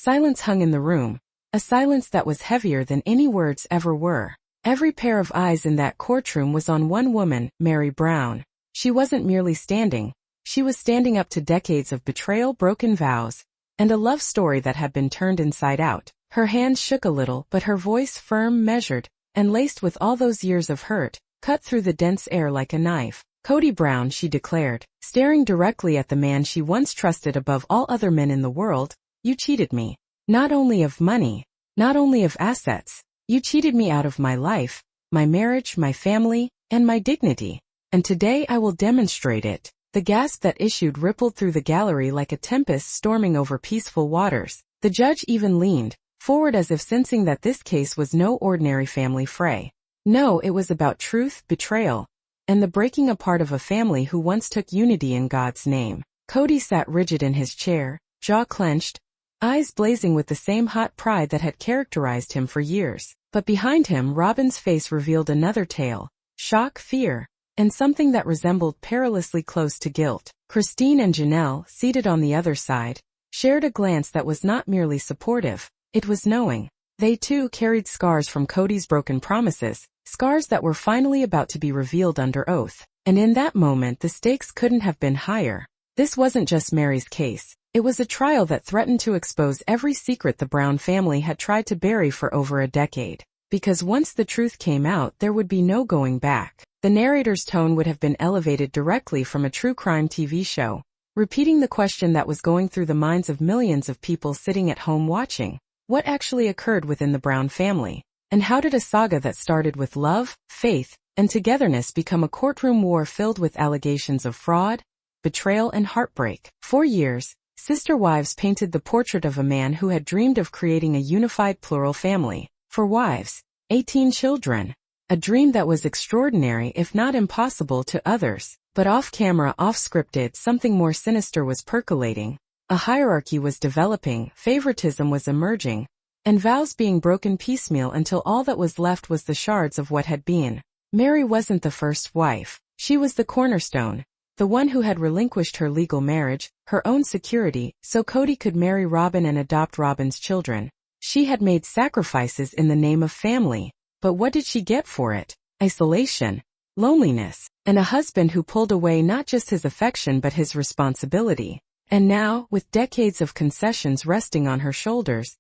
Silence hung in the room, a silence that was heavier than any words ever were. Every pair of eyes in that courtroom was on one woman, Meri Brown. She wasn't merely standing. She was standing up to decades of betrayal, broken vows, and a love story that had been turned inside out. Her hands shook a little, but her voice, firm, measured, and laced with all those years of hurt, cut through the dense air like a knife. "Kody Brown," she declared, staring directly at the man she once trusted above all other men in the world, "you cheated me. Not only of money, not only of assets, you cheated me out of my life, my marriage, my family, and my dignity. And today I will demonstrate it." The gasp that issued rippled through the gallery like a tempest storming over peaceful waters. The judge even leaned forward as if sensing that this case was no ordinary family fray. No, it was about truth, betrayal, and the breaking apart of a family who once took unity in God's name. Kody sat rigid in his chair, jaw clenched, eyes blazing with the same hot pride that had characterized him for years. But behind him, Robyn's face revealed another tale: shock, fear, and something that resembled perilously close to guilt. Christine and Janelle, seated on the other side, shared a glance that was not merely supportive, it was knowing. They too carried scars from Kody's broken promises, scars that were finally about to be revealed under oath. And in that moment the stakes couldn't have been higher. This wasn't just Meri's case. It was a trial that threatened to expose every secret the Brown family had tried to bury for over a decade. Because once the truth came out, there would be no going back. The narrator's tone would have been elevated directly from a true crime TV show, repeating the question that was going through the minds of millions of people sitting at home watching. What actually occurred within the Brown family? And how did a saga that started with love, faith, and togetherness become a courtroom war filled with allegations of fraud, betrayal, and heartbreak? For years, sister wives painted the portrait of a man who had dreamed of creating a unified plural family. For wives, 18 children. A dream that was extraordinary if not impossible to others. But off-camera, off-scripted, something more sinister was percolating. A hierarchy was developing, favoritism was emerging, and vows being broken piecemeal until all that was left was the shards of what had been. Meri wasn't the first wife. She was the cornerstone, the one who had relinquished her legal marriage, her own security, so Kody could marry Robyn and adopt Robyn's children. She had made sacrifices in the name of family, but what did she get for it? Isolation, loneliness, and a husband who pulled away not just his affection but his responsibility. And now, with decades of concessions resting on her shoulders,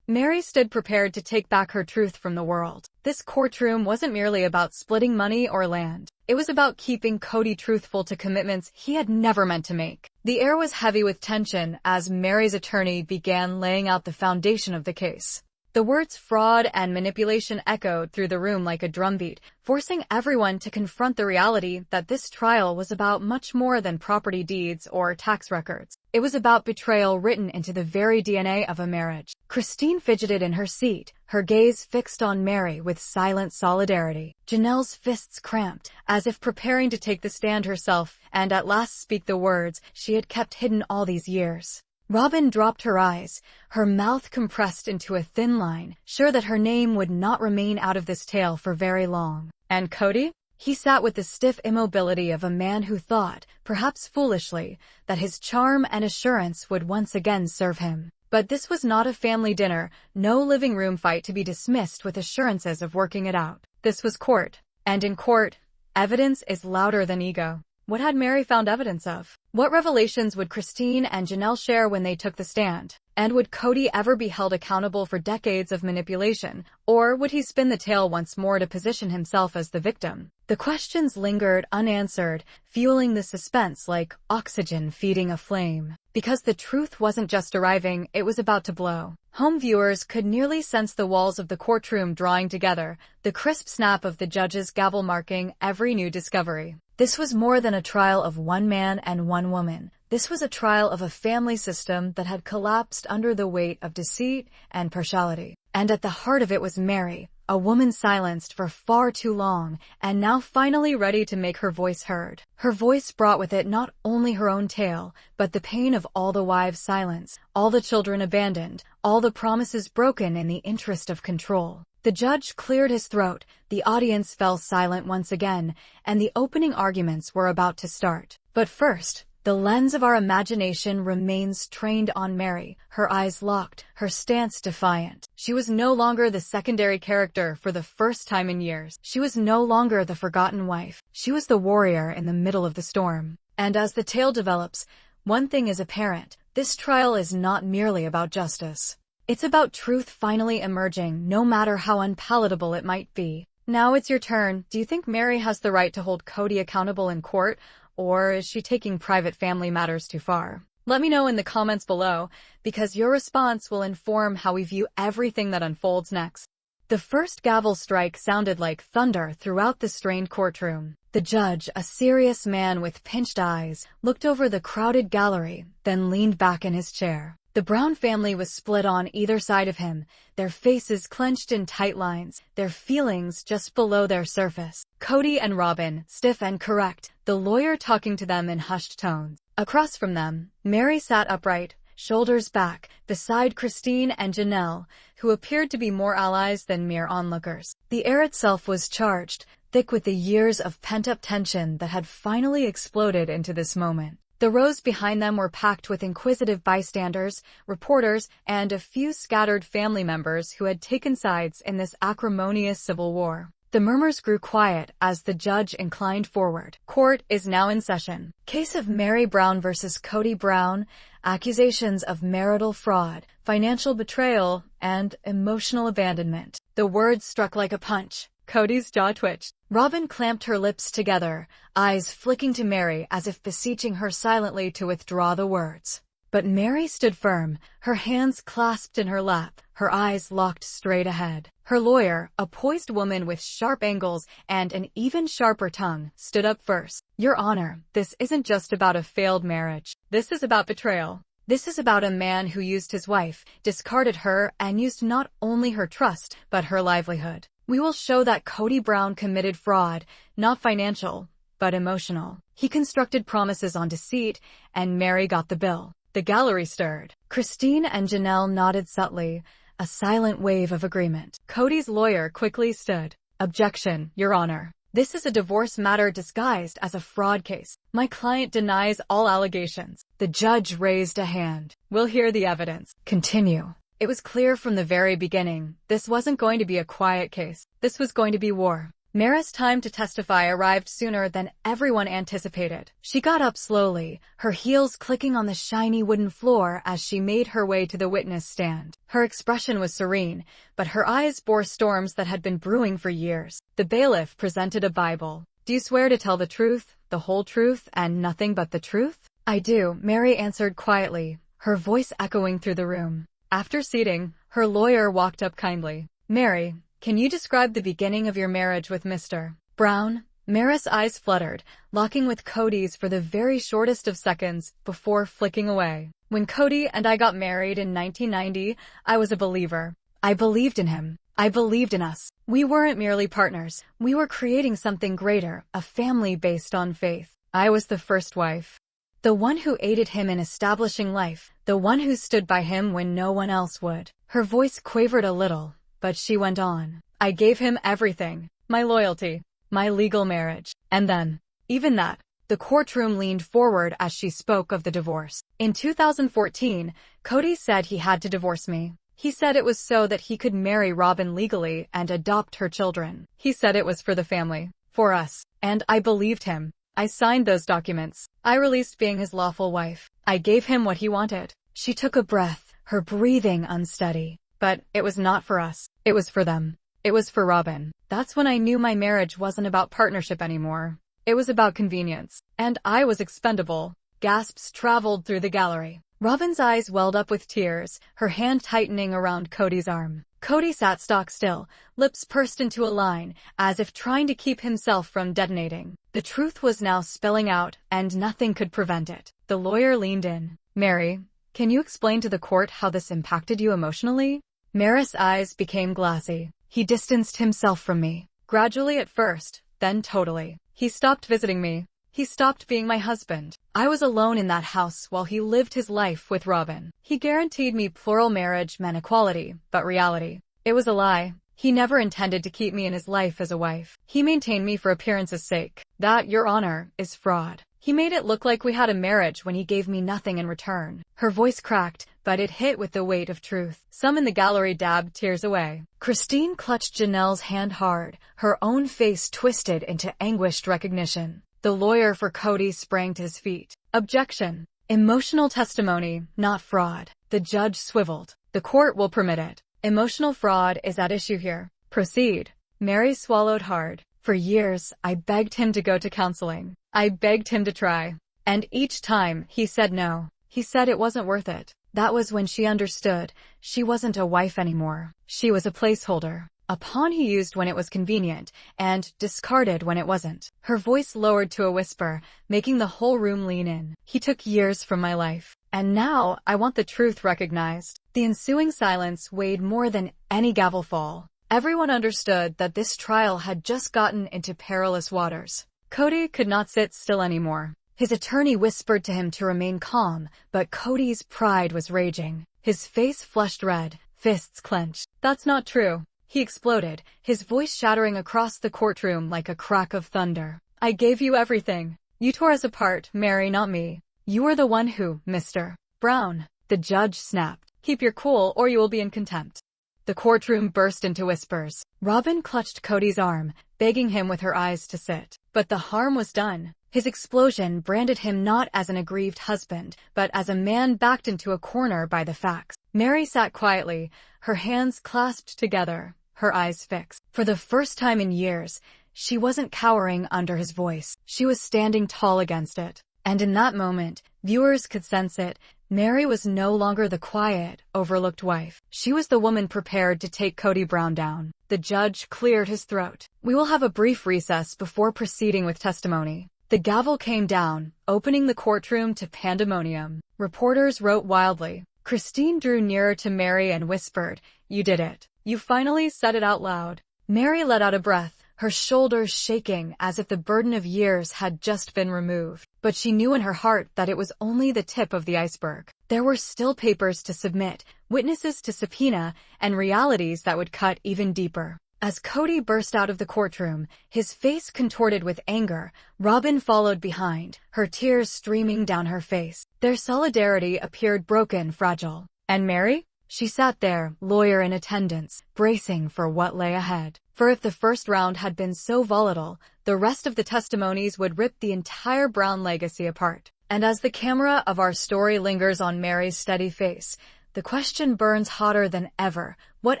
Meri stood prepared to take back her truth from the world. This courtroom wasn't merely about splitting money or land. It was about keeping Kody truthful to commitments he had never meant to make. The air was heavy with tension as Meri's attorney began laying out the foundation of the case. The words fraud and manipulation echoed through the room like a drumbeat, forcing everyone to confront the reality that this trial was about much more than property deeds or tax records. It was about betrayal written into the very DNA of a marriage. Christine fidgeted in her seat, her gaze fixed on Meri with silent solidarity. Janelle's fists cramped, as if preparing to take the stand herself and at last speak the words she had kept hidden all these years. Robyn dropped her eyes, her mouth compressed into a thin line, sure that her name would not remain out of this tale for very long. And Kody? He sat with the stiff immobility of a man who thought, perhaps foolishly, that his charm and assurance would once again serve him. But this was not a family dinner, no living room fight to be dismissed with assurances of working it out. This was court. And in court, evidence is louder than ego. What had Meri found evidence of? What revelations would Christine and Janelle share when they took the stand? And would Kody ever be held accountable for decades of manipulation, or would he spin the tale once more to position himself as the victim? The questions lingered unanswered, fueling the suspense like oxygen feeding a flame. Because the truth wasn't just arriving, it was about to blow. Home viewers could nearly sense the walls of the courtroom drawing together, the crisp snap of the judge's gavel marking every new discovery. This was more than a trial of one man and one woman. This was a trial of a family system that had collapsed under the weight of deceit and partiality. And at the heart of it was Meri, a woman silenced for far too long, and now finally ready to make her voice heard. Her voice brought with it not only her own tale, but the pain of all the wives' silence, all the children abandoned, all the promises broken in the interest of control. The judge cleared his throat, the audience fell silent once again, and the opening arguments were about to start. But first, The lens of our imagination remains trained on Meri, her eyes locked, her stance defiant. She was no longer the secondary character for the first time in years. She was no longer the forgotten wife. She was the warrior in the middle of the storm. And as the tale develops, one thing is apparent. This trial is not merely about justice. It's about truth finally emerging, no matter how unpalatable it might be. Now it's your turn. Do you think Meri has the right to hold Kody accountable in court? Or is she taking private family matters too far? Let me know in the comments below, because your response will inform how we view everything that unfolds next. The first gavel strike sounded like thunder throughout the strained courtroom. The judge, a serious man with pinched eyes, looked over the crowded gallery, then leaned back in his chair. The Brown family was split on either side of him, their faces clenched in tight lines, their feelings just below their surface. Kody and Robyn, stiff and correct, the lawyer talking to them in hushed tones. Across from them, Meri sat upright, shoulders back, beside Christine and Janelle, who appeared to be more allies than mere onlookers. The air itself was charged, thick with the years of pent-up tension that had finally exploded into this moment. The rows behind them were packed with inquisitive bystanders, reporters, and a few scattered family members who had taken sides in this acrimonious civil war. The murmurs grew quiet as the judge inclined forward. Court is now in session. Case of Meri Brown versus Kody Brown, accusations of marital fraud, financial betrayal, and emotional abandonment. The words struck like a punch. Kody's jaw twitched. Robyn clamped her lips together, eyes flicking to Meri as if beseeching her silently to withdraw the words. But Meri stood firm, her hands clasped in her lap, her eyes locked straight ahead. Her lawyer, a poised woman with sharp angles and an even sharper tongue, stood up first. Your Honor, this isn't just about a failed marriage. This is about betrayal. This is about a man who used his wife, discarded her, and used not only her trust, but her livelihood. We will show that Kody Brown committed fraud, not financial, but emotional. He constructed promises on deceit, and Meri got the bill. The gallery stirred. Christine and Janelle nodded subtly, a silent wave of agreement. Kody's lawyer quickly stood. Objection, Your Honor. This is a divorce matter disguised as a fraud case. My client denies all allegations. The judge raised a hand. We'll hear the evidence. Continue. It was clear from the very beginning, this wasn't going to be a quiet case. This was going to be war. Meri's time to testify arrived sooner than everyone anticipated. She got up slowly, her heels clicking on the shiny wooden floor as she made her way to the witness stand. Her expression was serene, but her eyes bore storms that had been brewing for years. The bailiff presented a Bible. Do you swear to tell the truth, the whole truth, and nothing but the truth? I do, Meri answered quietly, her voice echoing through the room. After seating, her lawyer walked up kindly. Meri, can you describe the beginning of your marriage with Mr. Brown? Meri's eyes fluttered, locking with Kody's for the very shortest of seconds before flicking away. When Kody and I got married in 1990, I was a believer. I believed in him. I believed in us. We weren't merely partners. We were creating something greater, a family based on faith. I was the first wife. The one who aided him in establishing life, the one who stood by him when no one else would. Her voice quavered a little, but she went on. I gave him everything. My loyalty. My legal marriage. And then, even that. The courtroom leaned forward as she spoke of the divorce. In 2014, Kody said he had to divorce me. He said it was so that he could marry Robyn legally and adopt her children. He said it was for the family. For us. And I believed him. I signed those documents. I released being his lawful wife. I gave him what he wanted. She took a breath, her breathing unsteady. But it was not for us. It was for them. It was for Robyn. That's when I knew my marriage wasn't about partnership anymore. It was about convenience. And I was expendable. Gasps traveled through the gallery. Robyn's eyes welled up with tears, her hand tightening around Kody's arm. Kody sat stock still, lips pursed into a line, as if trying to keep himself from detonating. The truth was now spilling out, and nothing could prevent it. The lawyer leaned in. Meri, can you explain to the court how this impacted you emotionally? Meri's eyes became glassy. He distanced himself from me. Gradually at first, then totally. He stopped visiting me. He stopped being my husband. I was alone in that house while he lived his life with Robyn. He guaranteed me plural marriage meant equality, but reality. It was a lie. He never intended to keep me in his life as a wife. He maintained me for appearance's sake. That, Your Honor, is fraud. He made it look like we had a marriage when he gave me nothing in return. Her voice cracked, but it hit with the weight of truth. Some in the gallery dabbed tears away. Christine clutched Janelle's hand hard, her own face twisted into anguished recognition. The lawyer for Kody sprang to his feet. Objection. Emotional testimony, not fraud. The judge swiveled. The court will permit it. Emotional fraud is at issue here. Proceed. Meri swallowed hard. For years, I begged him to go to counseling. I begged him to try. And each time, he said no. He said it wasn't worth it. That was when she understood. She wasn't a wife anymore. She was a placeholder. A pawn he used when it was convenient, and discarded when it wasn't. Her voice lowered to a whisper, making the whole room lean in. He took years from my life. And now, I want the truth recognized. The ensuing silence weighed more than any gavel fall. Everyone understood that this trial had just gotten into perilous waters. Kody could not sit still anymore. His attorney whispered to him to remain calm, but Kody's pride was raging. His face flushed red, fists clenched. That's not true. He exploded, his voice shattering across the courtroom like a crack of thunder. I gave you everything. You tore us apart, Meri, not me. You were the one who, Mr. Brown. The judge snapped. Keep your cool or you will be in contempt. The courtroom burst into whispers. Robyn clutched Kody's arm, begging him with her eyes to sit. But the harm was done. His explosion branded him not as an aggrieved husband, but as a man backed into a corner by the facts. Meri sat quietly, her hands clasped together, her eyes fixed. For the first time in years, she wasn't cowering under his voice. She was standing tall against it. And in that moment, viewers could sense it. Meri was no longer the quiet, overlooked wife. She was the woman prepared to take Kody Brown down. The judge cleared his throat. We will have a brief recess before proceeding with testimony. The gavel came down, opening the courtroom to pandemonium. Reporters wrote wildly. Christine drew nearer to Meri and whispered, "You did it. You finally said it out loud." Meri let out a breath, her shoulders shaking as if the burden of years had just been removed. But she knew in her heart that it was only the tip of the iceberg. There were still papers to submit, witnesses to subpoena, and realities that would cut even deeper. As Kody burst out of the courtroom, his face contorted with anger, Robyn followed behind, her tears streaming down her face. Their solidarity appeared broken, fragile. And Meri? She sat there, lawyer in attendance, bracing for what lay ahead. For if the first round had been so volatile, the rest of the testimonies would rip the entire Brown legacy apart. And as the camera of our story lingers on Meri's steady face, the question burns hotter than ever. What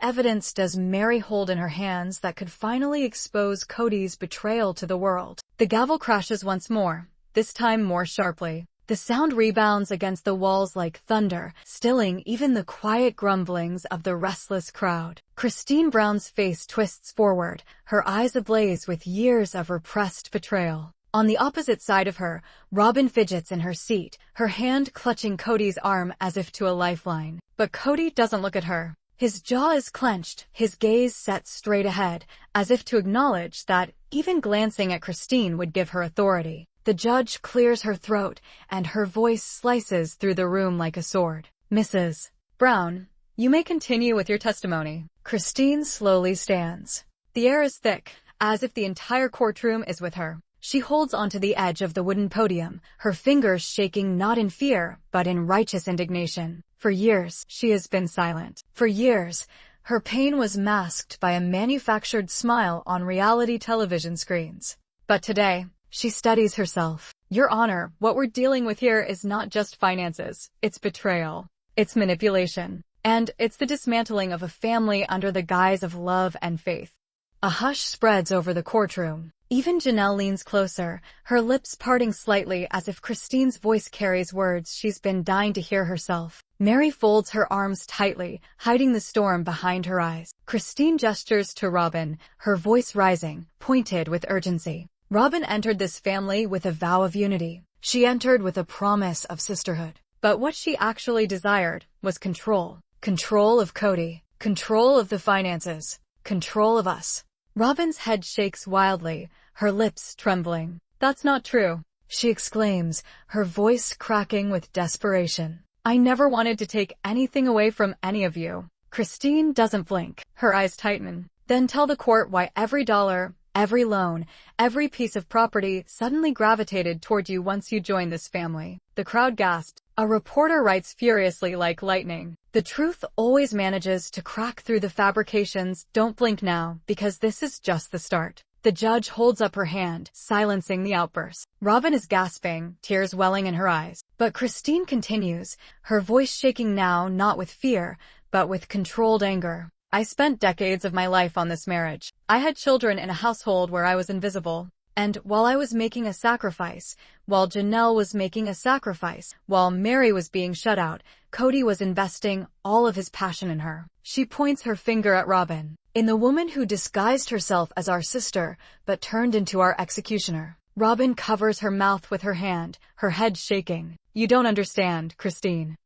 evidence does Meri hold in her hands that could finally expose Kody's betrayal to the world? The gavel crashes once more, this time more sharply. The sound rebounds against the walls like thunder, stilling even the quiet grumblings of the restless crowd. Christine Brown's face twists forward, her eyes ablaze with years of repressed betrayal. On the opposite side of her, Robyn fidgets in her seat, her hand clutching Kody's arm as if to a lifeline. But Kody doesn't look at her. His jaw is clenched, his gaze set straight ahead, as if to acknowledge that even glancing at Christine would give her authority. The judge clears her throat, and her voice slices through the room like a sword. Mrs. Brown, you may continue with your testimony. Christine slowly stands. The air is thick, as if the entire courtroom is with her. She holds onto the edge of the wooden podium, her fingers shaking not in fear, but in righteous indignation. For years, she has been silent. For years, her pain was masked by a manufactured smile on reality television screens. But today, she steadies herself. Your Honor, what we're dealing with here is not just finances. It's betrayal. It's manipulation. And it's the dismantling of a family under the guise of love and faith. A hush spreads over the courtroom. Even Janelle leans closer, her lips parting slightly as if Christine's voice carries words she's been dying to hear herself. Meri folds her arms tightly, hiding the storm behind her eyes. Christine gestures to Robyn, her voice rising, pointed with urgency. Robyn entered this family with a vow of unity. She entered with a promise of sisterhood. But what she actually desired was control. Control of Kody. Control of the finances. Control of us. Robyn's head shakes wildly, her lips trembling. That's not true, she exclaims, her voice cracking with desperation. I never wanted to take anything away from any of you. Christine doesn't blink, her eyes tighten. Then tell the court why every dollar, Every loan, every piece of property suddenly gravitated toward you once you joined this family. The crowd gasped. A reporter writes furiously like lightning. The truth always manages to crack through the fabrications. Don't blink now, because this is just the start. The judge holds up her hand, silencing the outburst. Robyn is gasping, tears welling in her eyes. But Christine continues, her voice shaking now not with fear, but with controlled anger. I spent decades of my life on this marriage. I had children in a household where I was invisible. And while I was making a sacrifice, while Janelle was making a sacrifice, while Meri was being shut out, Kody was investing all of his passion in her. She points her finger at Robyn. In the woman who disguised herself as our sister, but turned into our executioner. Robyn covers her mouth with her hand, her head shaking. You don't understand, Christine.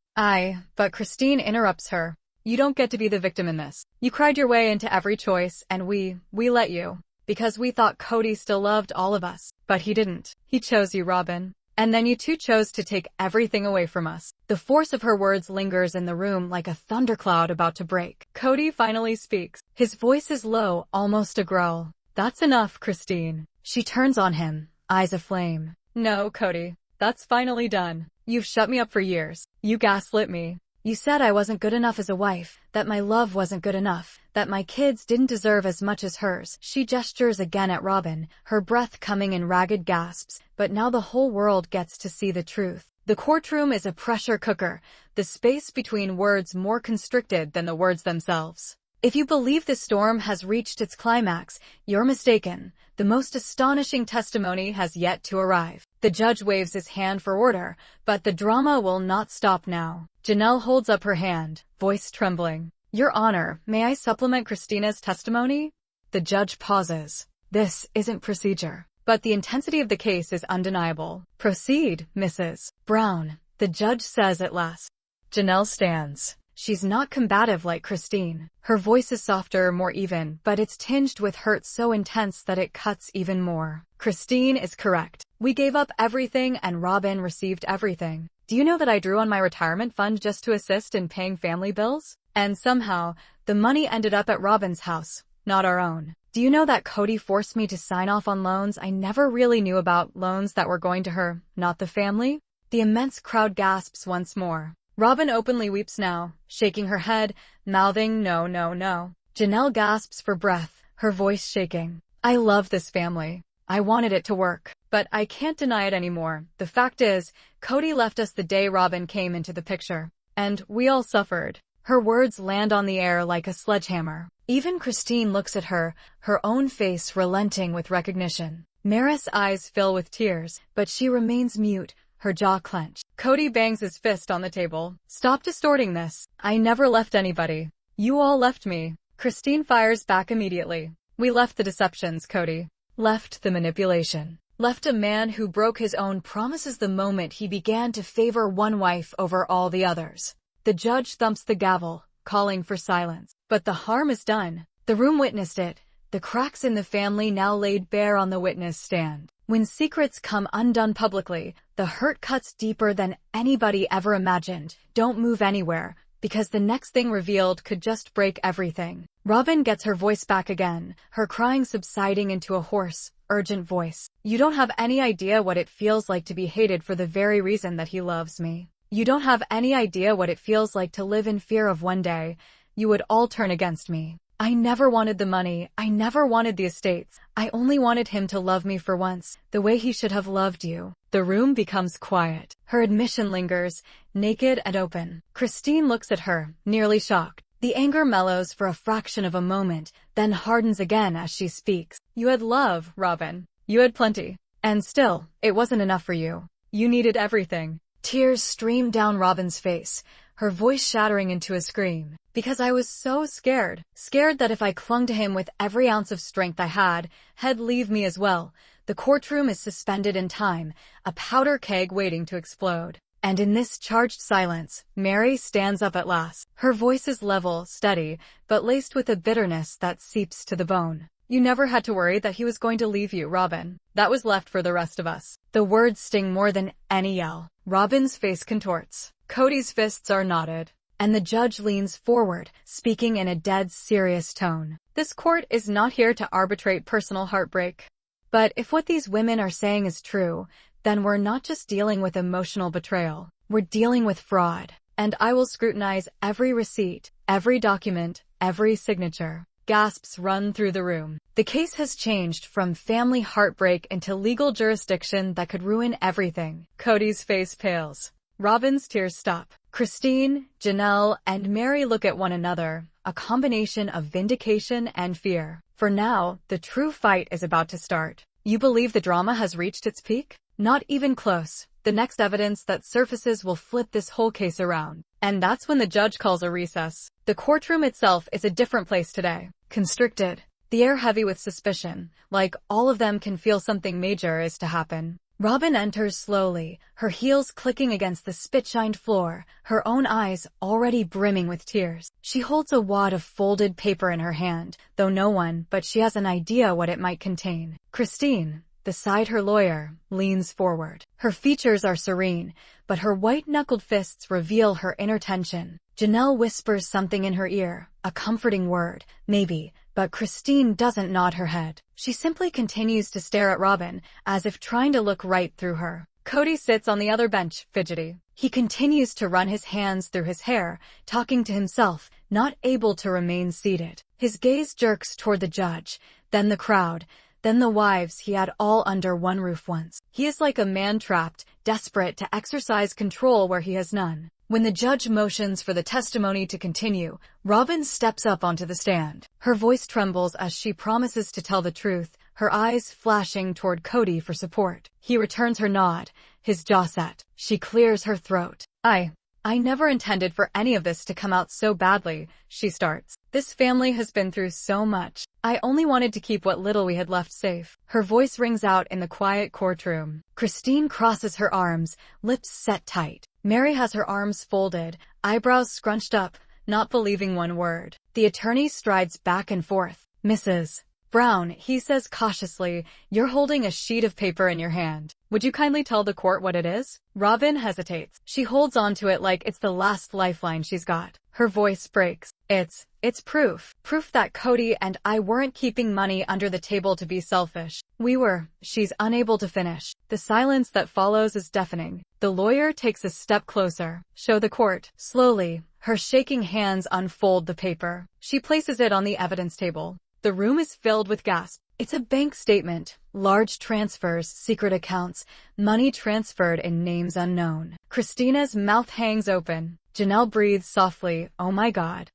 But Christine interrupts her. You don't get to be the victim in this. You cried your way into every choice, and we let you. Because we thought Kody still loved all of us. But he didn't. He chose you, Robyn. And then you two chose to take everything away from us. The force of her words lingers in the room like a thundercloud about to break. Kody finally speaks. His voice is low, almost a growl. That's enough, Christine. She turns on him, eyes aflame. No, Kody. That's finally done. You've shut me up for years. You gaslit me. You said I wasn't good enough as a wife, that my love wasn't good enough, that my kids didn't deserve as much as hers. She gestures again at Robyn, her breath coming in ragged gasps, but now the whole world gets to see the truth. The courtroom is a pressure cooker, the space between words more constricted than the words themselves. If you believe the storm has reached its climax, you're mistaken. The most astonishing testimony has yet to arrive. The judge waves his hand for order, but the drama will not stop now. Janelle holds up her hand, voice trembling. Your Honor, may I supplement Christina's testimony? The judge pauses. This isn't procedure, but the intensity of the case is undeniable. Proceed, Mrs. Brown, the judge says at last. Janelle stands. She's not combative like Christine. Her voice is softer, more even, but it's tinged with hurt so intense that it cuts even more. Christine is correct. We gave up everything and Robyn received everything. Do you know that I drew on my retirement fund just to assist in paying family bills? And somehow, the money ended up at Robyn's house, not our own. Do you know that Kody forced me to sign off on loans I never really knew about, loans that were going to her, not the family? The immense crowd gasps once more. Robyn openly weeps now, shaking her head, mouthing no, no, no. Janelle gasps for breath, her voice shaking. I love this family. I wanted it to work. But I can't deny it anymore. The fact is, Kody left us the day Robyn came into the picture. And we all suffered. Her words land on the air like a sledgehammer. Even Christine looks at her, her own face relenting with recognition. Meri's eyes fill with tears, but she remains mute, her jaw clenched. Kody bangs his fist on the table. Stop distorting this. I never left anybody. You all left me. Christine fires back immediately. We left the deceptions, Kody. Left the manipulation. Left a man who broke his own promises the moment he began to favor one wife over all the others. The judge thumps the gavel, calling for silence. But the harm is done. The room witnessed it. The cracks in the family now laid bare on the witness stand. When secrets come undone publicly, the hurt cuts deeper than anybody ever imagined. Don't move anywhere, because the next thing revealed could just break everything. Robyn gets her voice back again, her crying subsiding into a hoarse, urgent voice. You don't have any idea what it feels like to be hated for the very reason that he loves me. You don't have any idea what it feels like to live in fear of one day you would all turn against me. I never wanted the money, I never wanted the estates. I only wanted him to love me for once, the way he should have loved you. The room becomes quiet. Her admission lingers, naked and open. Christine looks at her, nearly shocked. The anger mellows for a fraction of a moment, then hardens again as she speaks. You had love, Robyn. You had plenty. And still, it wasn't enough for you. You needed everything. Tears stream down Robyn's face, her voice shattering into a scream. Because I was so scared. Scared that if I clung to him with every ounce of strength I had, he'd leave me as well. The courtroom is suspended in time, a powder keg waiting to explode. And in this charged silence, Meri stands up at last. Her voice is level, steady, but laced with a bitterness that seeps to the bone. You never had to worry that he was going to leave you, Robyn. That was left for the rest of us. The words sting more than any yell. Robyn's face contorts. Kody's fists are knotted. and the judge leans forward, speaking in a dead serious tone. This court is not here to arbitrate personal heartbreak. But if what these women are saying is true, then we're not just dealing with emotional betrayal. We're dealing with fraud. And I will scrutinize every receipt, every document, every signature. Gasps run through the room. The case has changed from family heartbreak into legal jurisdiction that could ruin everything. Kody's face pales. Robyn's tears stop. Christine, Janelle, and Meri look at one another, a combination of vindication and fear. For now, the true fight is about to start. You believe the drama has reached its peak? Not even close. The next evidence that surfaces will flip this whole case around. And that's when the judge calls a recess. The courtroom itself is a different place today. Constricted. The air heavy with suspicion, like all of them can feel something major is to happen. Robyn enters slowly, her heels clicking against the spit-shined floor, her own eyes already brimming with tears. She holds a wad of folded paper in her hand, though no one but she has an idea what it might contain. Christine, beside her lawyer, leans forward. Her features are serene, but her white-knuckled fists reveal her inner tension. Janelle whispers something in her ear, a comforting word, maybe, but Christine doesn't nod her head. She simply continues to stare at Robyn, as if trying to look right through her. Kody sits on the other bench, fidgety. He continues to run his hands through his hair, talking to himself, not able to remain seated. His gaze jerks toward the judge, then the crowd, then the wives he had all under one roof once. He is like a man trapped, desperate to exercise control where he has none. When the judge motions for the testimony to continue, Robyn steps up onto the stand. Her voice trembles as she promises to tell the truth, her eyes flashing toward Kody for support. He returns her nod, his jaw set. She clears her throat. I never intended for any of this to come out so badly, she starts. This family has been through so much. I only wanted to keep what little we had left safe. Her voice rings out in the quiet courtroom. Christine crosses her arms, lips set tight. Meri has her arms folded, eyebrows scrunched up, not believing one word. The attorney strides back and forth. Mrs. Brown, he says cautiously, you're holding a sheet of paper in your hand. Would you kindly tell the court what it is? Robyn hesitates. She holds onto it like it's the last lifeline she's got. Her voice breaks. It's proof. Proof that Kody and I weren't keeping money under the table to be selfish. We were. She's unable to finish. The silence that follows is deafening. The lawyer takes a step closer. Show the court. Slowly, her shaking hands unfold the paper. She places it on the evidence table. The room is filled with gasps. It's a bank statement. Large transfers, secret accounts, money transferred in names unknown. Christina's mouth hangs open. Janelle breathes softly, oh my God.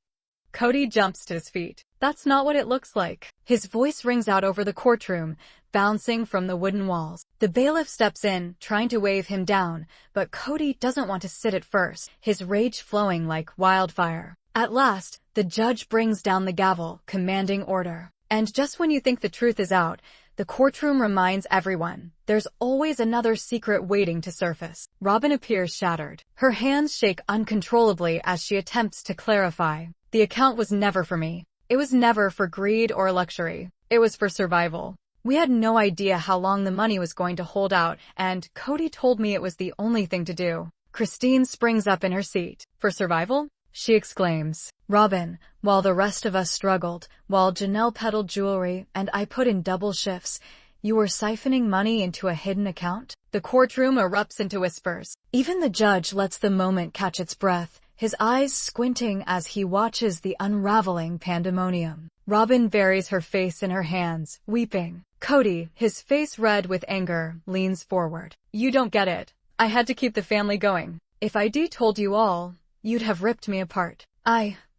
Kody jumps to his feet. That's not what it looks like. His voice rings out over the courtroom, bouncing from the wooden walls. The bailiff steps in, trying to wave him down, but Kody doesn't want to sit at first, his rage flowing like wildfire. At last, the judge brings down the gavel, commanding order. And just when you think the truth is out, the courtroom reminds everyone, there's always another secret waiting to surface. Robyn appears shattered. Her hands shake uncontrollably as she attempts to clarify. The account was never for me. It was never for greed or luxury. It was for survival. We had no idea how long the money was going to hold out, and Kody told me it was the only thing to do. Christine springs up in her seat. For survival? She exclaims. Robyn, while the rest of us struggled, while Janelle peddled jewelry and I put in double shifts, you were siphoning money into a hidden account? The courtroom erupts into whispers. Even the judge lets the moment catch its breath, his eyes squinting as he watches the unraveling pandemonium. Robyn buries her face in her hands, weeping. Kody, his face red with anger, leans forward. You don't get it. I had to keep the family going. If I'd told you all, you'd have ripped me apart.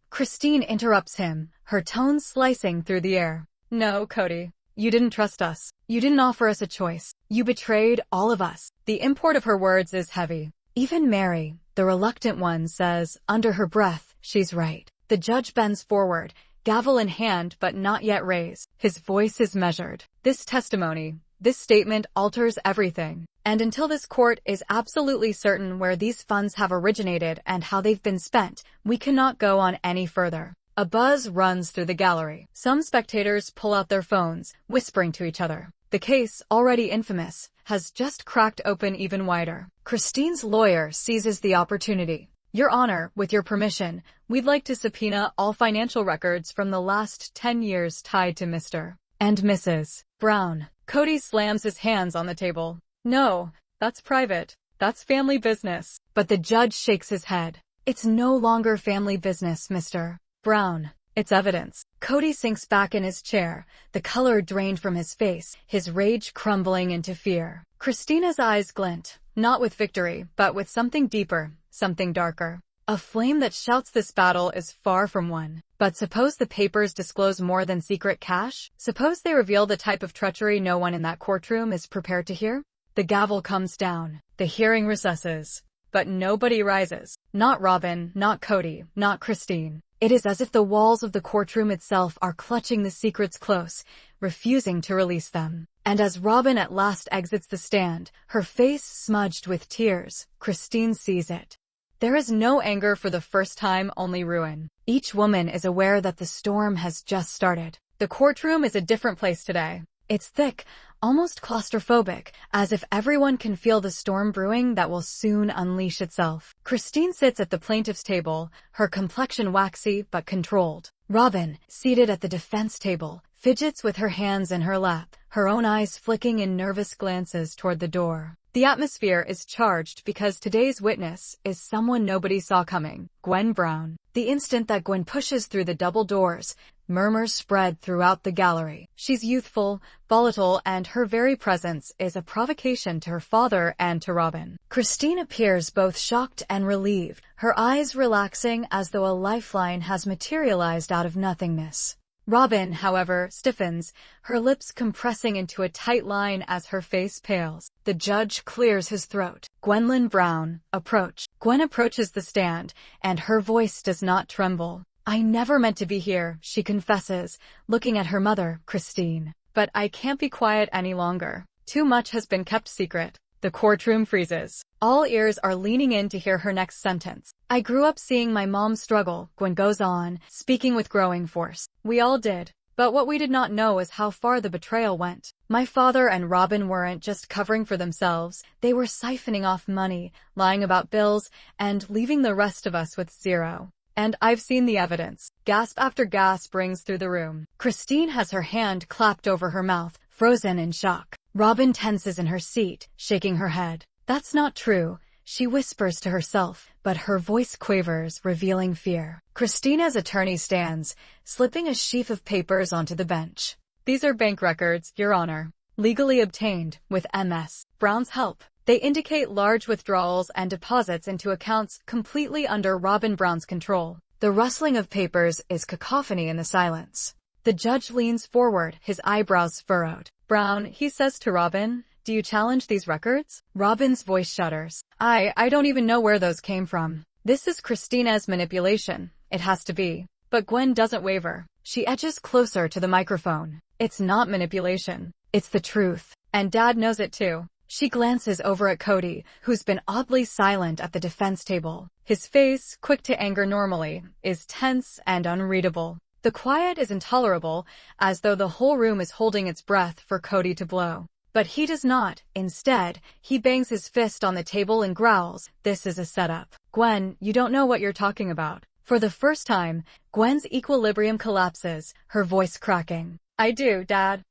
Christine interrupts him, her tone slicing through the air. No, Kody. You didn't trust us. You didn't offer us a choice. You betrayed all of us. The import of her words is heavy. Even Meri, the reluctant one, says, under her breath, she's right. The judge bends forward, gavel in hand but not yet raised. His voice is measured. This testimony, this statement alters everything. And until this court is absolutely certain where these funds have originated and how they've been spent, we cannot go on any further. A buzz runs through the gallery. Some spectators pull out their phones, whispering to each other. The case, already infamous, has just cracked open even wider. Christine's lawyer seizes the opportunity. Your Honor, with your permission, we'd like to subpoena all financial records from the last 10 years tied to Mr. and Mrs. Brown. Kody slams his hands on the table. No, that's private. That's family business. But the judge shakes his head. It's no longer family business, Mr. Brown. It's evidence. Kody sinks back in his chair, the color drained from his face, his rage crumbling into fear. Christina's eyes glint, not with victory, but with something deeper, something darker. A flame that shouts this battle is far from won. But suppose the papers disclose more than secret cash? Suppose they reveal the type of treachery no one in that courtroom is prepared to hear? The gavel comes down. The hearing recesses. But nobody rises. Not Robyn, not Kody, not Christine. It is as if the walls of the courtroom itself are clutching the secrets close, refusing to release them. And as Robyn at last exits the stand, her face smudged with tears, Christine sees it. There is no anger for the first time, only ruin. Each woman is aware that the storm has just started. The courtroom is a different place today. It's thick, almost claustrophobic, as if everyone can feel the storm brewing that will soon unleash itself. Christine sits at the plaintiff's table, her complexion waxy but controlled. Robyn, seated at the defense table, fidgets with her hands in her lap, her own eyes flicking in nervous glances toward the door. The atmosphere is charged because today's witness is someone nobody saw coming, Gwen Brown. The instant that Gwen pushes through the double doors, murmurs spread throughout the gallery. She's youthful, volatile, and her very presence is a provocation to her father and to Robyn. Christine appears both shocked and relieved, her eyes relaxing as though a lifeline has materialized out of nothingness. Robyn, however, stiffens, her lips compressing into a tight line as her face pales. The judge clears his throat. Gwendolyn Brown, approach. Gwen approaches the stand, and her voice does not tremble. I never meant to be here, she confesses, looking at her mother, Christine. But I can't be quiet any longer. Too much has been kept secret. The courtroom freezes. All ears are leaning in to hear her next sentence. I grew up seeing my mom struggle, Gwen goes on, speaking with growing force. We all did. But what we did not know is how far the betrayal went. My father and Robyn weren't just covering for themselves, they were siphoning off money, lying about bills, and leaving the rest of us with zero. And I've seen the evidence. Gasp after gasp rings through the room. Christine has her hand clapped over her mouth, frozen in shock. Robyn tenses in her seat, shaking her head. That's not true, she whispers to herself, but her voice quavers, revealing fear. Christina's attorney stands, slipping a sheaf of papers onto the bench. These are bank records, Your Honor. Legally obtained, with Ms. Brown's help. They indicate large withdrawals and deposits into accounts completely under Robyn Brown's control. The rustling of papers is cacophony in the silence. The judge leans forward, his eyebrows furrowed. Brown, he says to Robyn, do you challenge these records? Robyn's voice shudders. I don't even know where those came from. This is Christina's manipulation. It has to be. But Gwen doesn't waver. She edges closer to the microphone. It's not manipulation. It's the truth. And Dad knows it too. She glances over at Kody, who's been oddly silent at the defense table. His face, quick to anger normally, is tense and unreadable. The quiet is intolerable, as though the whole room is holding its breath for Kody to blow. But he does not. Instead, he bangs his fist on the table and growls, this is a setup. Gwen, you don't know what you're talking about. For the first time, Gwen's equilibrium collapses, her voice cracking. I do, Dad.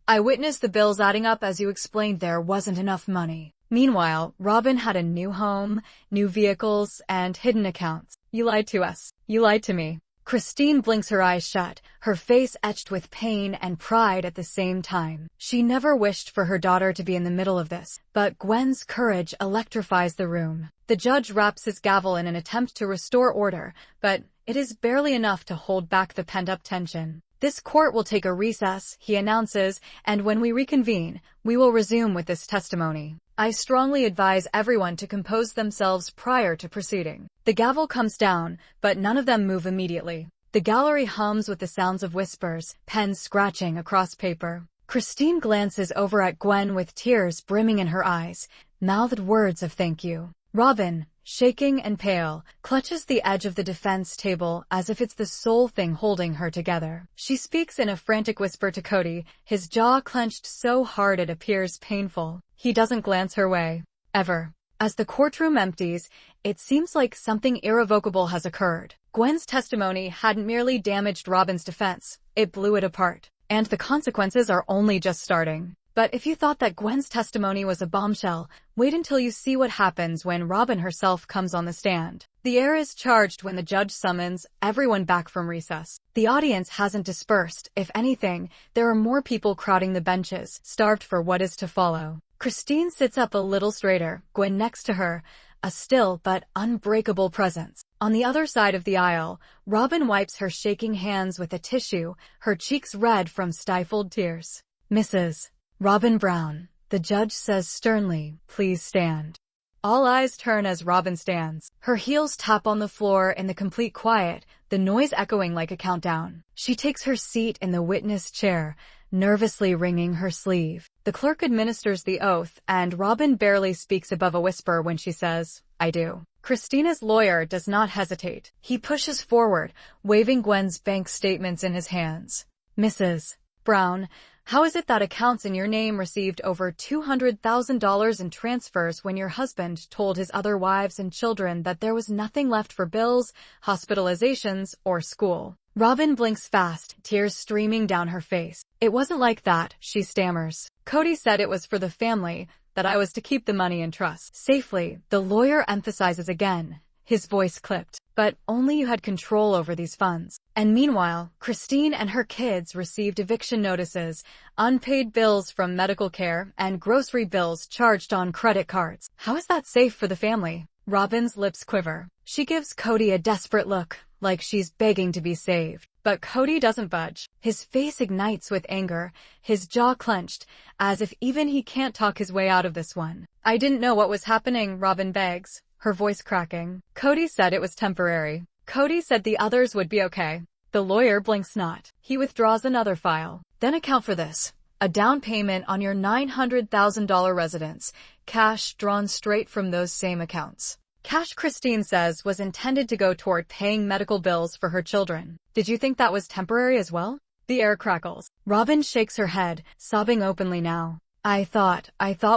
I witnessed the bills adding up as you explained there wasn't enough money. Meanwhile, Robyn had a new home, new vehicles, and hidden accounts. You lied to us. You lied to me. Christine blinks her eyes shut, her face etched with pain and pride at the same time. She never wished for her daughter to be in the middle of this, but Gwen's courage electrifies the room. The judge raps his gavel in an attempt to restore order, but it is barely enough to hold back the pent-up tension. This court will take a recess, he announces, and when we reconvene, we will resume with this testimony. I strongly advise everyone to compose themselves prior to proceeding. The gavel comes down, but none of them move immediately. The gallery hums with the sounds of whispers, pens scratching across paper. Christine glances over at Gwen with tears brimming in her eyes, mouthed words of thank you. Robyn, shaking and pale, clutches the edge of the defense table as if it's the sole thing holding her together. She speaks in a frantic whisper to Kody, his jaw clenched so hard it appears painful. He doesn't glance her way. Ever. As the courtroom empties, it seems like something irrevocable has occurred. Gwen's testimony hadn't merely damaged Robyn's defense, it blew it apart. And the consequences are only just starting. But if you thought that Gwen's testimony was a bombshell, wait until you see what happens when Robyn herself comes on the stand. The air is charged when the judge summons everyone back from recess. The audience hasn't dispersed. If anything, there are more people crowding the benches, starved for what is to follow. Christine sits up a little straighter, Gwen next to her, a still but unbreakable presence. On the other side of the aisle, Robyn wipes her shaking hands with a tissue, her cheeks red from stifled tears. Mrs. Robyn Brown, the judge says sternly, please stand. All eyes turn as Robyn stands. Her heels tap on the floor in the complete quiet, the noise echoing like a countdown. She takes her seat in the witness chair, nervously wringing her sleeve. The clerk administers the oath, and Robyn barely speaks above a whisper when she says, I do. Christina's lawyer does not hesitate. He pushes forward, waving Gwen's bank statements in his hands. Mrs. Brown, how is it that accounts in your name received over $200,000 in transfers when your husband told his other wives and children that there was nothing left for bills, hospitalizations, or school? Robyn blinks fast, tears streaming down her face. It wasn't like that, she stammers. Kody said it was for the family, that I was to keep the money in trust. Safely, the lawyer emphasizes again, his voice clipped. But only you had control over these funds. And meanwhile, Christine and her kids received eviction notices, unpaid bills from medical care, and grocery bills charged on credit cards. How is that safe for the family? Robyn's lips quiver. She gives Kody a desperate look, like she's begging to be saved. But Kody doesn't budge. His face ignites with anger, his jaw clenched, as if even he can't talk his way out of this one. I didn't know what was happening, Robyn begs, her voice cracking. Kody said it was temporary. Kody said the others would be okay. The lawyer blinks not. He withdraws another file. Then account for this. A down payment on your $900,000 residence, cash drawn straight from those same accounts. Cash, Christine says, was intended to go toward paying medical bills for her children. Did you think that was temporary as well? The air crackles. Robyn shakes her head, sobbing openly now. I thought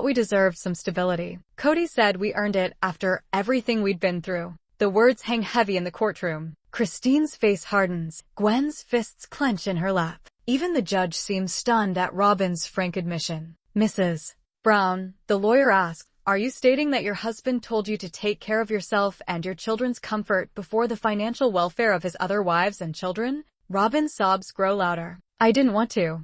we deserved some stability. Kody said we earned it after everything we'd been through. The words hang heavy in the courtroom. Christine's face hardens. Gwen's fists clench in her lap. Even the judge seems stunned at Robyn's frank admission. Mrs. Brown, the lawyer asks, are you stating that your husband told you to take care of yourself and your children's comfort before the financial welfare of his other wives and children? Robyn's sobs grow louder. I didn't want to.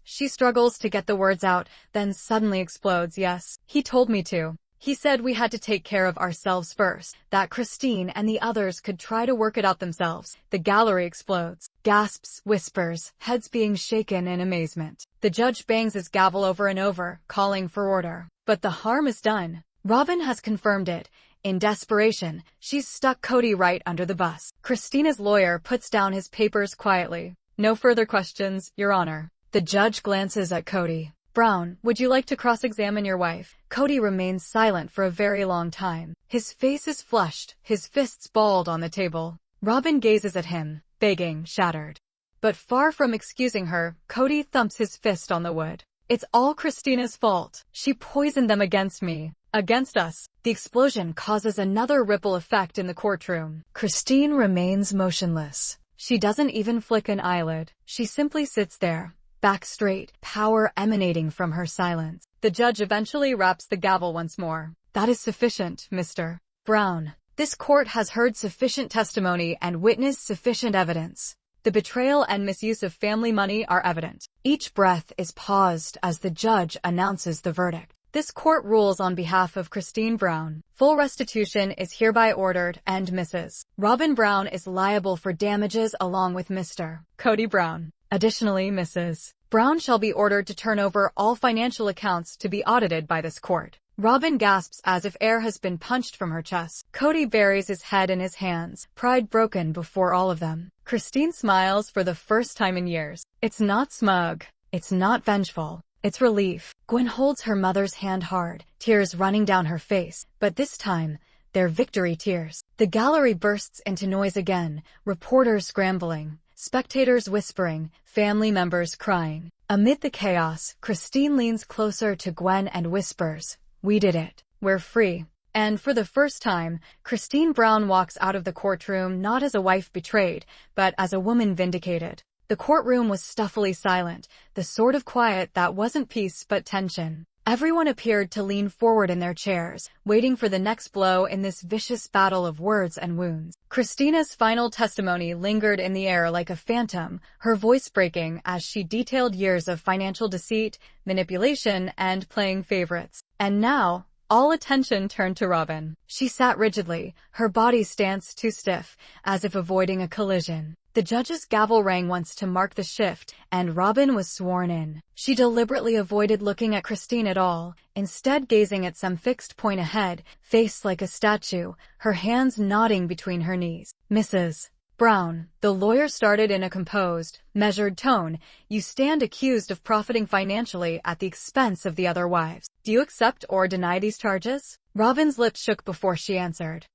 She struggles to get the words out, then suddenly explodes. Yes, he told me to. He said we had to take care of ourselves first, that Christine and the others could try to work it out themselves. The gallery explodes. Gasps, whispers, heads being shaken in amazement. The judge bangs his gavel over and over, calling for order. But the harm is done. Robyn has confirmed it. In desperation, she's stuck Kody right under the bus. Christina's lawyer puts down his papers quietly. No further questions, Your Honor. The judge glances at Kody. Brown, would you like to cross-examine your wife? Kody remains silent for a very long time. His face is flushed, his fists balled on the table. Robyn gazes at him, begging, shattered. But far from excusing her, Kody thumps his fist on the wood. It's all Christina's fault. She poisoned them against me. Against us. The explosion causes another ripple effect in the courtroom. Christine remains motionless. She doesn't even flick an eyelid. She simply sits there, back straight, power emanating from her silence. The judge eventually raps the gavel once more. That is sufficient, Mr. Brown. This court has heard sufficient testimony and witnessed sufficient evidence. The betrayal and misuse of family money are evident. Each breath is paused as the judge announces the verdict. This court rules on behalf of Christine Brown. Full restitution is hereby ordered, and Mrs. Robyn Brown is liable for damages along with Mr. Kody Brown. Additionally, Mrs. Brown shall be ordered to turn over all financial accounts to be audited by this court. Robyn gasps as if air has been punched from her chest. Kody buries his head in his hands, pride broken before all of them. Christine smiles for the first time in years. It's not smug. It's not vengeful. It's relief. Gwen holds her mother's hand hard, tears running down her face, but this time, they're victory tears. The gallery bursts into noise again, reporters scrambling, spectators whispering, family members crying. Amid the chaos, Christine leans closer to Gwen and whispers, "We did it." We're free. And for the first time, Christine Brown walks out of the courtroom not as a wife betrayed, but as a woman vindicated. The courtroom was stuffily silent, the sort of quiet that wasn't peace but tension. Everyone appeared to lean forward in their chairs, waiting for the next blow in this vicious battle of words and wounds. Christina's final testimony lingered in the air like a phantom, her voice breaking as she detailed years of financial deceit, manipulation, and playing favorites. And now, all attention turned to Robyn. She sat rigidly, her body stance too stiff, as if avoiding a collision. The judge's gavel rang once to mark the shift, and Robyn was sworn in. She deliberately avoided looking at Christine at all, instead gazing at some fixed point ahead, face like a statue, her hands nodding between her knees. Mrs. Brown, the lawyer started in a composed, measured tone, you stand accused of profiting financially at the expense of the other wives. Do you accept or deny these charges? Robyn's lips shook before she answered.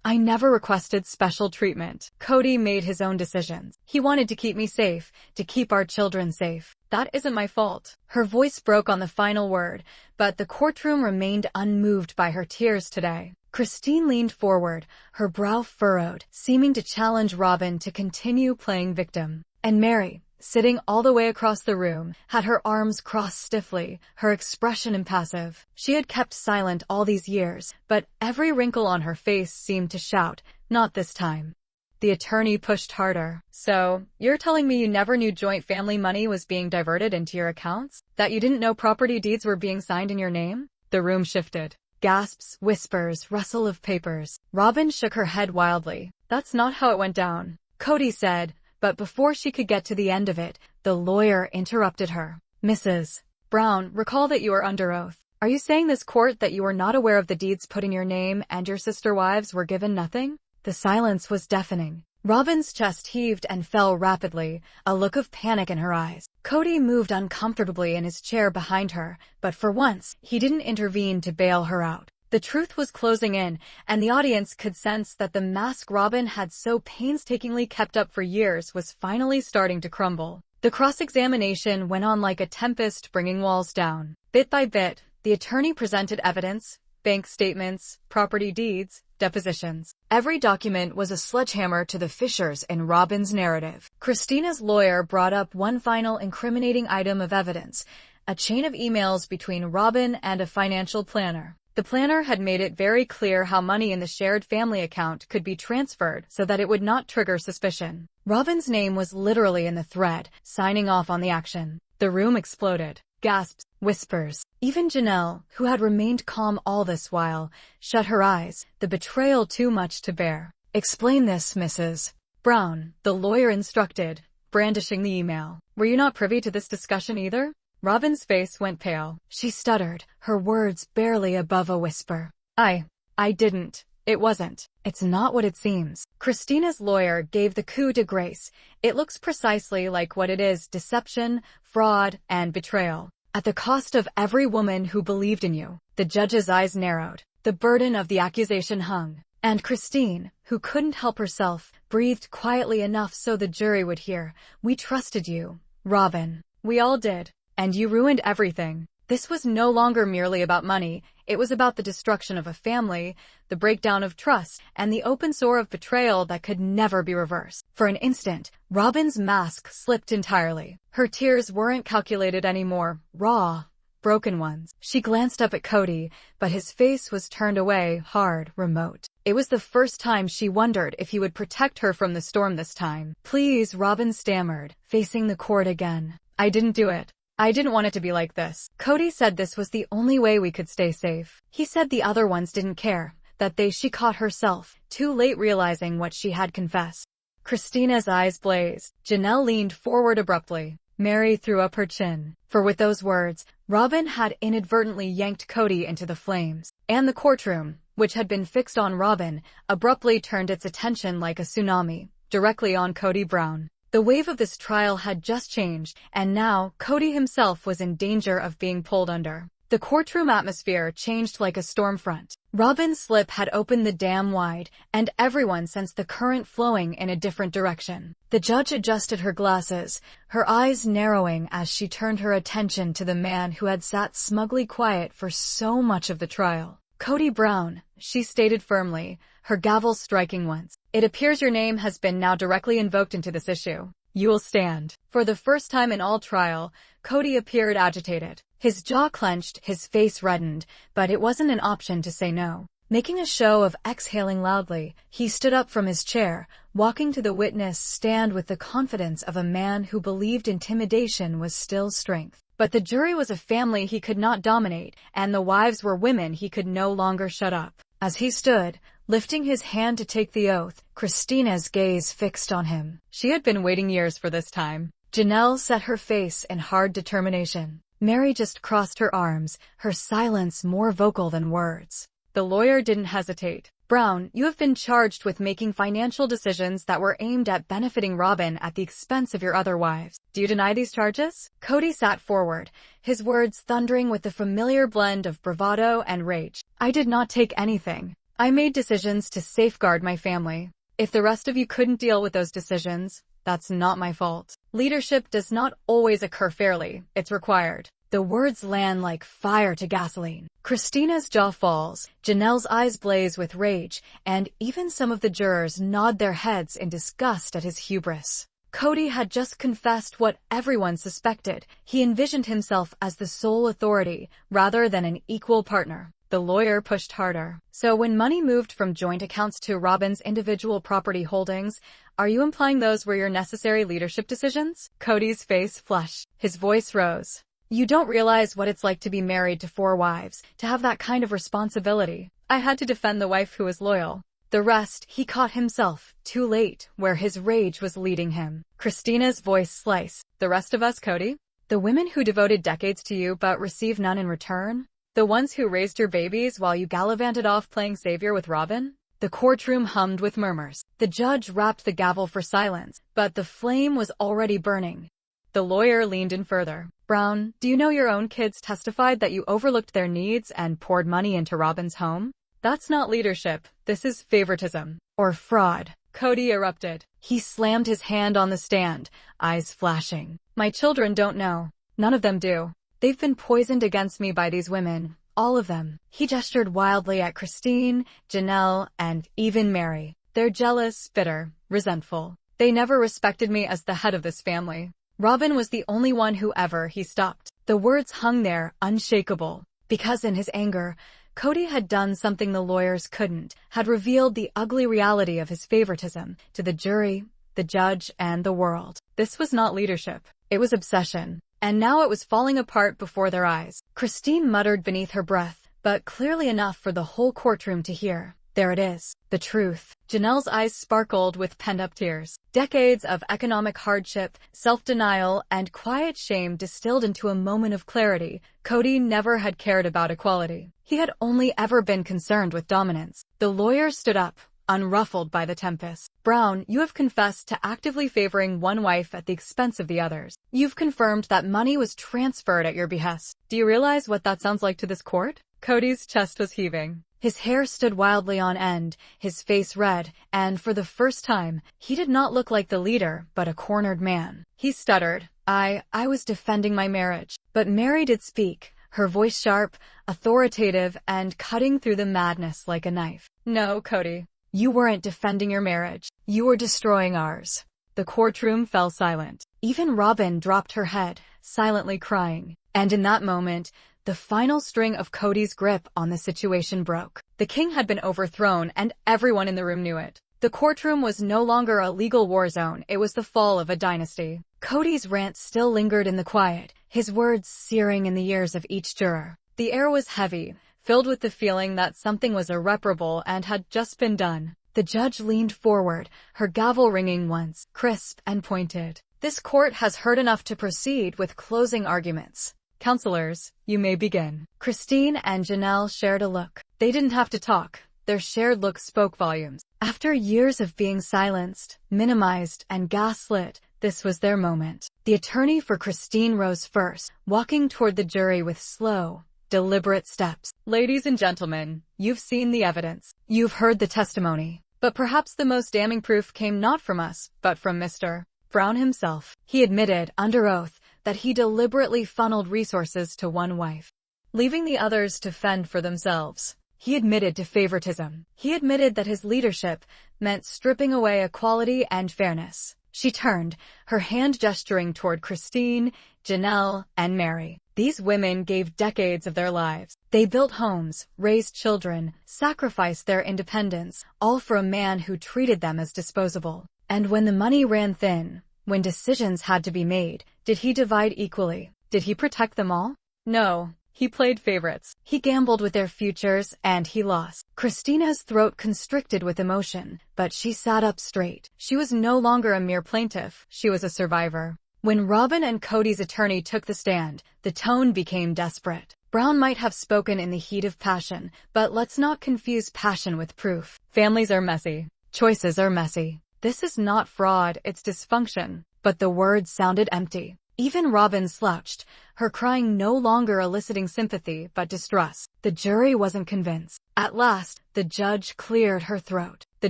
I never requested special treatment. Kody made his own decisions. He wanted to keep me safe, to keep our children safe. That isn't my fault. Her voice broke on the final word, but the courtroom remained unmoved by her tears today. Christine leaned forward, her brow furrowed, seeming to challenge Robyn to continue playing victim. And Meri, sitting all the way across the room, had her arms crossed stiffly, her expression impassive. She had kept silent all these years, but every wrinkle on her face seemed to shout, not this time. The attorney pushed harder. So, you're telling me you never knew joint family money was being diverted into your accounts? That you didn't know property deeds were being signed in your name? The room shifted. Gasps, whispers, rustle of papers. Robyn shook her head wildly. That's not how it went down. Kody said, but before she could get to the end of it, the lawyer interrupted her. Mrs. Brown, recall that you are under oath. Are you saying this court that you were not aware of the deeds put in your name and your sister wives were given nothing? The silence was deafening. Robyn's chest heaved and fell rapidly, a look of panic in her eyes. Kody moved uncomfortably in his chair behind her, but for once, he didn't intervene to bail her out. The truth was closing in, and the audience could sense that the mask Robyn had so painstakingly kept up for years was finally starting to crumble. The cross-examination went on like a tempest, bringing walls down. Bit by bit, the attorney presented evidence, bank statements, property deeds, depositions. Every document was a sledgehammer to the fissures in Robyn's narrative. Christina's lawyer brought up one final incriminating item of evidence, a chain of emails between Robyn and a financial planner. The planner had made it very clear how money in the shared family account could be transferred so that it would not trigger suspicion. Robyn's name was literally in the thread, signing off on the action. The room exploded. Gasps, whispers. Even Janelle, who had remained calm all this while, shut her eyes, the betrayal too much to bear. Explain this, Mrs. Brown, the lawyer instructed, brandishing the email. Were you not privy to this discussion either? Robyn's face went pale. She stuttered, her words barely above a whisper. I didn't. It wasn't. It's not what it seems. Christina's lawyer gave the coup de grace. It looks precisely like what it is: deception, fraud, and betrayal. At the cost of every woman who believed in you. The judge's eyes narrowed. The burden of the accusation hung. And Christine, who couldn't help herself, breathed quietly enough so the jury would hear. We trusted you, Robyn. We all did. And you ruined everything. This was no longer merely about money. It was about the destruction of a family, the breakdown of trust, and the open sore of betrayal that could never be reversed. For an instant, Robyn's mask slipped entirely. Her tears weren't calculated anymore, raw, broken ones. She glanced up at Kody, but his face was turned away, hard, remote. It was the first time she wondered if he would protect her from the storm this time. Please, Robyn stammered, facing the court again. I didn't do it. I didn't want it to be like this. Kody said this was the only way we could stay safe. He said the other ones didn't care, that she caught herself, too late realizing what she had confessed. Christina's eyes blazed. Janelle leaned forward abruptly. Meri threw up her chin. For with those words, Robyn had inadvertently yanked Kody into the flames. And the courtroom, which had been fixed on Robyn, abruptly turned its attention like a tsunami, directly on Kody Brown. The wave of this trial had just changed, and now Kody himself was in danger of being pulled under. The courtroom atmosphere changed like a storm front. Robyn's slip had opened the dam wide, and everyone sensed the current flowing in a different direction. The judge adjusted her glasses, her eyes narrowing as she turned her attention to the man who had sat smugly quiet for so much of the trial. Kody Brown, she stated firmly, her gavel striking once. It appears your name has been now directly invoked into this issue. You will stand. For the first time in all trial, Kody appeared agitated. His jaw clenched, his face reddened, but it wasn't an option to say no. Making a show of exhaling loudly, he stood up from his chair, walking to the witness stand with the confidence of a man who believed intimidation was still strength. But the jury was a family he could not dominate, and the wives were women he could no longer shut up. As he stood, lifting his hand to take the oath, Christina's gaze fixed on him. She had been waiting years for this time. Janelle set her face in hard determination. Meri just crossed her arms, her silence more vocal than words. The lawyer didn't hesitate. Brown, you have been charged with making financial decisions that were aimed at benefiting Robyn at the expense of your other wives. Do you deny these charges? Kody sat forward, his words thundering with the familiar blend of bravado and rage. I did not take anything. I made decisions to safeguard my family. If the rest of you couldn't deal with those decisions, that's not my fault. Leadership does not always occur fairly. It's required. The words land like fire to gasoline. Christina's jaw falls, Janelle's eyes blaze with rage, and even some of the jurors nod their heads in disgust at his hubris. Kody had just confessed what everyone suspected. He envisioned himself as the sole authority, rather than an equal partner. The lawyer pushed harder. So when money moved from joint accounts to Robyn's individual property holdings, are you implying those were your necessary leadership decisions? Kody's face flushed. His voice rose. You don't realize what it's like to be married to 4 wives, to have that kind of responsibility. I had to defend the wife who was loyal. The rest, he caught himself, too late, where his rage was leading him. Christina's voice sliced. The rest of us, Kody? The women who devoted decades to you but received none in return? The ones who raised your babies while you gallivanted off playing savior with Robyn? The courtroom hummed with murmurs. The judge rapped the gavel for silence, but the flame was already burning. The lawyer leaned in further. Brown, do you know your own kids testified that you overlooked their needs and poured money into Robyn's home? That's not leadership. This is favoritism. Or fraud. Kody erupted. He slammed his hand on the stand, eyes flashing. My children don't know. None of them do. They've been poisoned against me by these women. All of them. He gestured wildly at Christine, Janelle, and even Meri. They're jealous, bitter, resentful. They never respected me as the head of this family. Robyn was the only one who ever. He stopped. The words hung there, unshakable. Because in his anger, Kody had done something the lawyers couldn't, had revealed the ugly reality of his favoritism to the jury, the judge, and the world. This was not leadership. It was obsession. And now it was falling apart before their eyes. Christine muttered beneath her breath, but clearly enough for the whole courtroom to hear. There it is. The truth. Janelle's eyes sparkled with pent-up tears. Decades of economic hardship, self-denial, and quiet shame distilled into a moment of clarity. Kody never had cared about equality. He had only ever been concerned with dominance. The lawyer stood up, unruffled by the tempest. Brown, you have confessed to actively favoring one wife at the expense of the others. You've confirmed that money was transferred at your behest. Do you realize what that sounds like to this court? Kody's chest was heaving. His hair stood wildly on end, his face red, and for the first time, he did not look like the leader, but a cornered man. He stuttered. I was defending my marriage. But Meri did speak, her voice sharp, authoritative, and cutting through the madness like a knife. No, Kody. You weren't defending your marriage. You were destroying ours. The courtroom fell silent. Even Robyn dropped her head, silently crying. And in that moment, the final string of Kody's grip on the situation broke. The king had been overthrown, and everyone in the room knew it. The courtroom was no longer a legal war zone, it was the fall of a dynasty. Kody's rant still lingered in the quiet, his words searing in the ears of each juror. The air was heavy, filled with the feeling that something was irreparable and had just been done. The judge leaned forward, her gavel ringing once, crisp and pointed. This court has heard enough to proceed with closing arguments. Counselors, you may begin. Christine and Janelle shared a look. They didn't have to talk. Their shared look spoke volumes. After years of being silenced, minimized, and gaslit, this was their moment. The attorney for Christine rose first, walking toward the jury with slow, deliberate steps. Ladies and gentlemen, you've seen the evidence. You've heard the testimony. But perhaps the most damning proof came not from us, but from Mr. Brown himself. He admitted, under oath, that he deliberately funneled resources to one wife, leaving the others to fend for themselves. He admitted to favoritism. He admitted that his leadership meant stripping away equality and fairness. She turned, her hand gesturing toward Christine, Janelle, and Meri. These women gave decades of their lives. They built homes, raised children, sacrificed their independence, all for a man who treated them as disposable. And when the money ran thin, when decisions had to be made, did he divide equally? Did he protect them all? No. He played favorites. He gambled with their futures, and he lost. Christina's throat constricted with emotion, but she sat up straight. She was no longer a mere plaintiff. She was a survivor. When Robyn and Kody's attorney took the stand, the tone became desperate. Brown might have spoken in the heat of passion, but let's not confuse passion with proof. Families are messy. Choices are messy. This is not fraud, it's dysfunction. But the words sounded empty. Even Robyn slouched, her crying no longer eliciting sympathy but distrust. The jury wasn't convinced. At last, the judge cleared her throat. The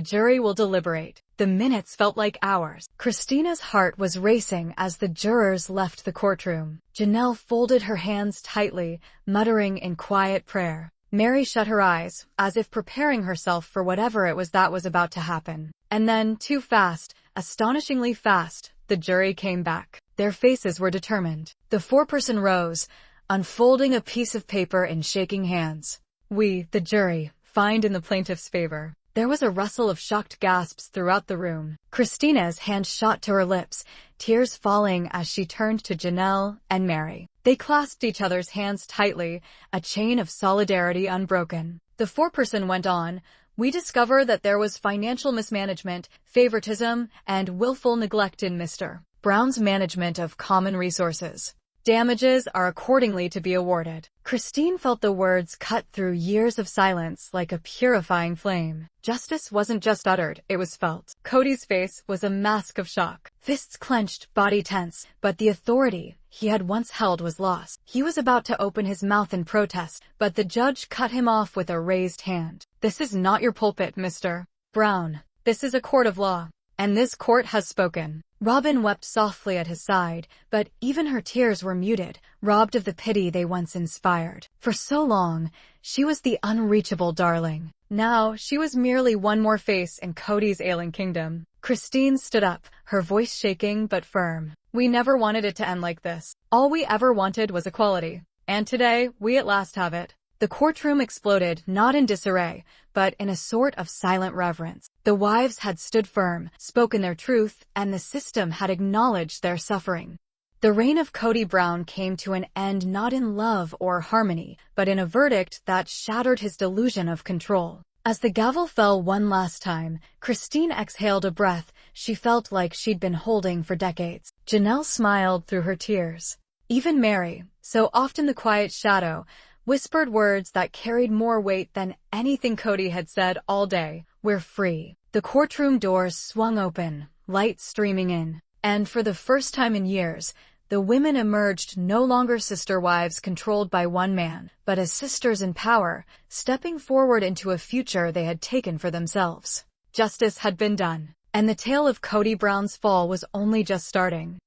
jury will deliberate. The minutes felt like hours. Christina's heart was racing as the jurors left the courtroom. Janelle folded her hands tightly, muttering in quiet prayer. Meri shut her eyes, as if preparing herself for whatever it was that was about to happen. And then, too fast, astonishingly fast, the jury came back. Their faces were determined. The foreperson rose, unfolding a piece of paper and shaking hands. We, the jury, find in the plaintiff's favor. There was a rustle of shocked gasps throughout the room. Christina's hand shot to her lips, tears falling as she turned to Janelle and Meri. They clasped each other's hands tightly, a chain of solidarity unbroken. The foreperson went on. We discover that there was financial mismanagement, favoritism, and willful neglect in Mr. Brown's management of common resources. Damages are accordingly to be awarded. Christine felt the words cut through years of silence like a purifying flame. Justice wasn't just uttered, it was felt. Kody's face was a mask of shock. Fists clenched, body tense, but the authority he had once held was lost. He was about to open his mouth in protest, but the judge cut him off with a raised hand. This is not your pulpit, Mr. Brown. This is a court of law. And this court has spoken. Robyn wept softly at his side, but even her tears were muted, robbed of the pity they once inspired. For so long, she was the unreachable darling. Now, she was merely one more face in Kody's ailing kingdom. Christine stood up, her voice shaking but firm. We never wanted it to end like this. All we ever wanted was equality. And today, we at last have it. The courtroom exploded, not in disarray, but in a sort of silent reverence. The wives had stood firm, spoken their truth, and the system had acknowledged their suffering. The reign of Kody Brown came to an end not in love or harmony, but in a verdict that shattered his delusion of control. As the gavel fell one last time, Christine exhaled a breath she felt like she'd been holding for decades. Janelle smiled through her tears. Even Meri, so often the quiet shadow, whispered words that carried more weight than anything Kody had said all day. We're free. The courtroom doors swung open, light streaming in. And for the first time in years, the women emerged no longer sister wives controlled by one man, but as sisters in power, stepping forward into a future they had taken for themselves. Justice had been done, and the tale of Kody Brown's fall was only just starting.